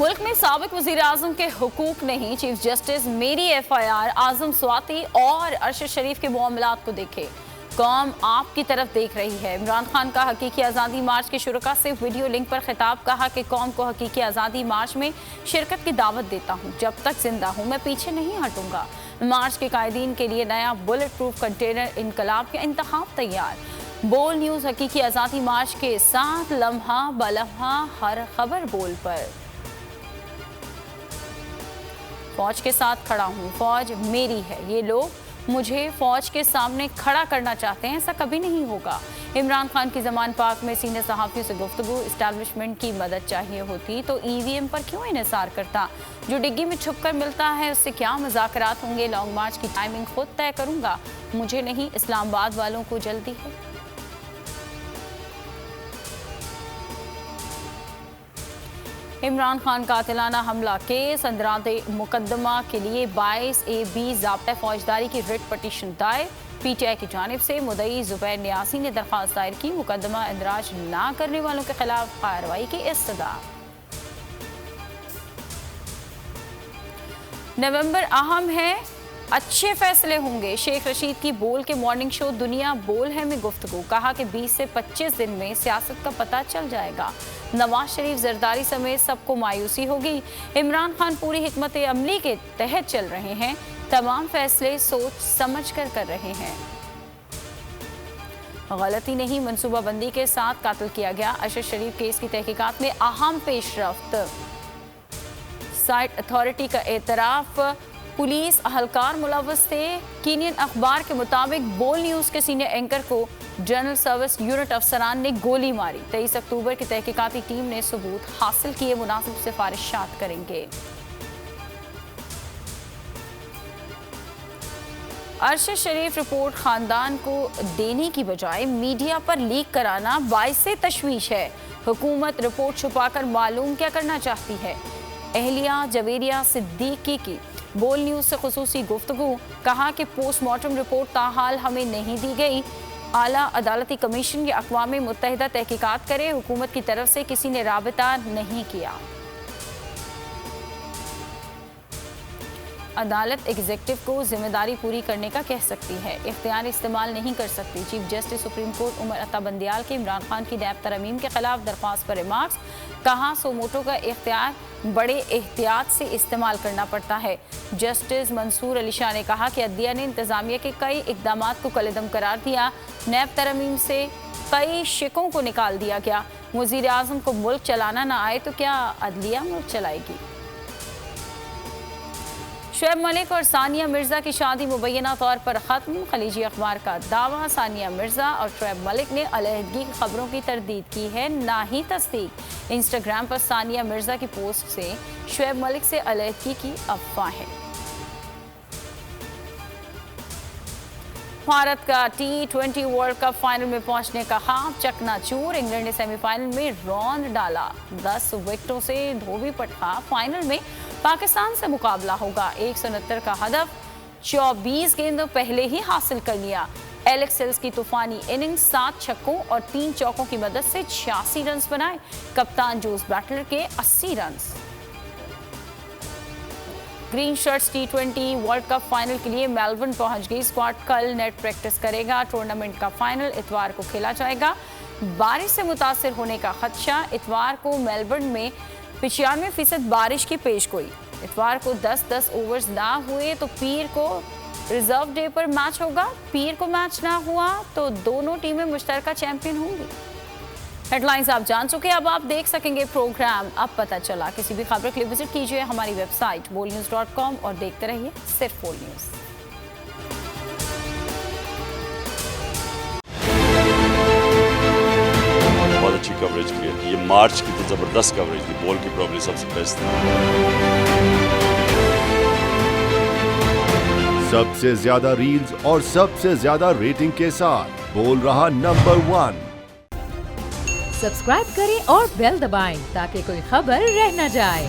मुल्क में साबिक वज़ीर-ए-आज़म के हुकूक नहीं, चीफ जस्टिस मेरी FIR आज़म स्वाति और अरशद शरीफ के मामलात को देखे। कौम आपकी तरफ देख रही है। इमरान खान का हकीकी आज़ादी मार्च के शुरका से वीडियो लिंक पर खिताब, कहा कि कौम को हकीकी आज़ादी मार्च में शिरकत की दावत देता हूँ। जब तक जिंदा हूँ मैं पीछे नहीं हटूंगा। मार्च के कायदीन के लिए नया बुलेट प्रूफ कंटेनर इनकलाब के इंतखाब तैयार। बोल न्यूज़ हकीकी आज़ादी मार्च के साथ लम्हा बलम्हा हर खबर बोल पर। फौज के साथ खड़ा हूँ, फौज मेरी है। ये लोग मुझे फौज के सामने खड़ा करना चाहते हैं, ऐसा कभी नहीं होगा। इमरान खान की जमान पाक में सीनियर सहाफ़ियों से गुफ्तगू, इस्टेब्लिशमेंट की मदद चाहिए होती तो EVM पर क्यों इन्हिसार करता। जो डिग्गी में छुप कर मिलता है उससे क्या मुज़ाकरात होंगे। लॉन्ग मार्च की टाइमिंग खुद तय करूंगा, मुझे नहीं इस्लामाबाद वालों को जल्दी है। इमरान खान कातिलाना हमला केस अंदराते मुकदमा के लिए 22AB ज़ाब्ता फौजदारी की रिट पटिशन दायर। PTI की जानिब से मुद्दई ज़ुबैर नियासी ने दरख्वास्त दायर की, मुकदमा इंदराज ना करने वालों के खिलाफ कार्रवाई की इस्तदा। नवंबर अहम है, अच्छे फैसले होंगे। शेख रशीद की बोल के मॉर्निंग शो दुनिया बोल है में गुफ्तगू, कहा कि 20 से 25 दिन में सियासत का पता चल जाएगा। नवाज शरीफ जरदारी समेत सबको मायूसी होगी। इमरान खान पूरी हिकमत अमली के तहत चल रहे हैं, तमाम फैसले सोच समझ कर रहे हैं। गलती नहीं, मनसूबाबंदी के साथ कातिल किया गया। अरशद शरीफ केस की तहकीकात में अहम पेशरफ्त। साइट अथॉरिटी का एतराफ, पुलिस अहलकार मुलव्वस थे। कीनियन अखबार के मुताबिक बोल न्यूज़ के सीनियर एंकर को जनरल सर्विस यूनिट अफसरान ने गोली मारी। 23 अक्टूबर की तहकीकाती टीम ने सबूत हासिल किए, मुनासिब सिफारिशात करेंगे। अरशद शरीफ रिपोर्ट खानदान को देने की बजाय मीडिया पर लीक कराना बाइस तशवीश है। हुकूमत रिपोर्ट छुपाकर मालूम क्या करना चाहती है। अहलिया जवेरिया सिद्दीकी की बोल न्यूज़ से खुसूसी गुफ्तगू, कहा कि पोस्टमार्टम रिपोर्ट ताहाल हमें नहीं दी गई। आला अदालती कमीशन या अक़वाम मुत्तहिदा तहकीकात करे, हुकूमत की तरफ से किसी ने राबिता नहीं किया। अदालत एग्जीक्यूटिव को जिम्मेदारी पूरी करने का कह सकती है, इख्तियार इस्तेमाल नहीं कर सकती। Chief justice supreme court Umar Ata Bandial के इमरान खान की नैब तरमीम के खिलाफ दरख्वास्त पर रिमार्क्स, कहा सोमोटो का इख्तियार बड़े एहतियात से इस्तेमाल करना पड़ता है। जस्टिस मंसूर अली शाह ने कहा कि अदलिया ने इंतजामिया के कई इकदामात को कलअदम करार दिया। नैब तरमीम से कई शिकों को निकाल दिया गया। वज़ीर आज़म को मुल्क चलाना ना आए तो क्या अदलिया मुल्क चलाएगी। शुएब मलिक और सानिया मिर्ज़ा की शादी मुबैना तौर पर ख़त्म। खलीजी अखबार का दावा, सानिया मिर्ज़ा और शुएब मलिक ने अलहदगी की खबरों की तरदीद की है, ना ही तस्दीक। इंस्टाग्राम पर सानिया मिर्ज़ा की पोस्ट से शुएब मलिक से अलहदगी की अफवाह है। भारत का T20 वर्ल्ड कप फाइनल में पहुंचने का ख्वाब चकनाचूर। इंग्लैंड ने सेमीफाइनल में रौंद डाला, 10 विकेटों से धोबी पटखा। फाइनल में पाकिस्तान से मुकाबला होगा। 169 का हदफ 24 गेंदों पहले ही हासिल कर लिया। एलेक्स हेल्स की तूफानी इनिंग्स, 7 छक्कों और 3 चौकों की मदद से 86 रन बनाए। कप्तान जोस बैटलर के 80 run. Green shirts T20 world cup final के लिए मेलबर्न पहुंच गई। स्क्वाड कल नेट प्रैक्टिस करेगा। टूर्नामेंट का फाइनल इतवार को खेला जाएगा। बारिश से मुतासर होने का खदशा। इतवार को मेलबर्न में 95% बारिश की पेशगोई। इतवार को 10-10 ओवर्स ना हुए तो पीर को रिजर्व डे पर मैच होगा। पीर को मैच ना हुआ तो दोनों टीमें मुश्तरका चैंपियन होंगी। हेडलाइंस आप जान चुके, अब आप देख सकेंगे प्रोग्राम अब पता चला। किसी भी खबर के लिए विजिट कीजिए हमारी वेबसाइट bolnews.com और देखते रहिए सिर्फ बोल न्यूज़। बहुत अच्छी कवरेज की है। ये मार्च की तो जबरदस्त कवरेज थी, बॉल की प्रॉब्लम सबसे बेस्ट थी। सबसे ज्यादा रील्स और सबसे ज्यादा रेटिंग के साथ बोल रहा नंबर 1। सब्सक्राइब करें और बेल दबाएं ताकि कोई खबर रह न जाए।